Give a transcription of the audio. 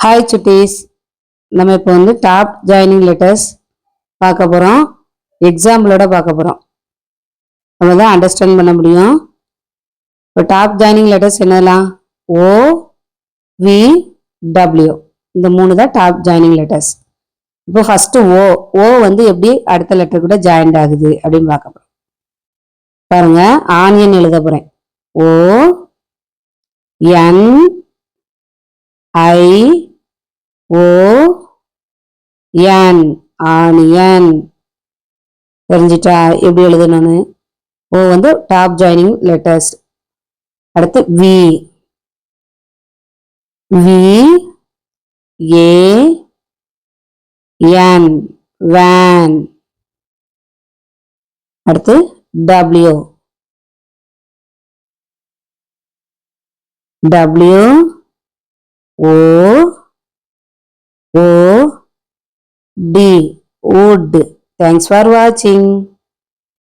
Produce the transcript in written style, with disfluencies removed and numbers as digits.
Hi சுட்டீஸ், நம்ம இப்போ வந்து டாப் ஜாயினிங் லெட்டர்ஸ் பார்க்க போகிறோம். எக்ஸாம்பிளோட பார்க்க போகிறோம். நம்ம தான் அண்டர்ஸ்டாண்ட் பண்ண முடியும். இப்போ டாப் ஜாயினிங் லெட்டர்ஸ் என்னலாம்? ஓ, வி, டபிள்யூ. இந்த 3 தான் டாப் ஜாயினிங் லெட்டர்ஸ். இப்போ ஃபர்ஸ்ட் ஓ வந்து எப்படி அடுத்த லெட்டர் கூட ஜாயின்ட் ஆகுது அப்படின்னு பார்க்க போகிறோம். பாருங்க, ஆனியன் எழுத போகிறேன். ஓ, என், ஐ, ஓ, என், ஆனியன். தெரிஞ்சிட்டா எப்படி எழுதணும்னு? ஓ வந்து டாப் ஜாயினிங் லெட்டர்ஸ். அடுத்து V, V, A, N, van. அடுத்து W, W, O, O, D, wood. Thanks for watching.